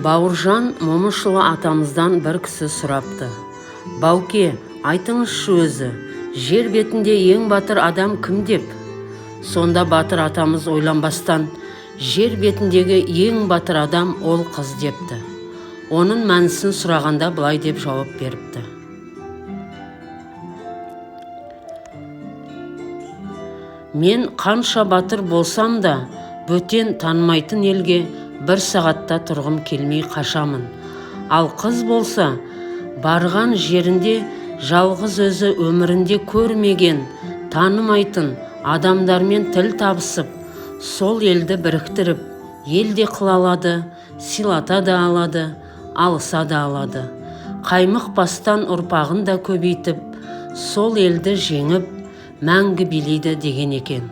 Бауыржан Момышұлы атамыздан бір кісі сұрапты. Бауке, айтыңызшы өзі, жер бетінде ең батыр адам кім деп? Сонда батыр атамыз ойланбастан, жер бетіндегі ең батыр адам ол қыз депті. Оның мәнісін сұрағанда былай деп жауап беріпті. Мен қанша батыр болсам да, бөтен танымайтын елге бір сағатта тұрғым келмей қашамын. Ал қыз болса, барған жерінде жалғыз өзі өмірінде көрмеген, танымайтын адамдармен тіл табысып, сол елді біріктіріп, елде қыла алады, сыйлата да алады, алыса да алады. Қаймық бастан ұрпағын да көбейтіп, сол елді жеңіп, мәңгі билейді деген екен.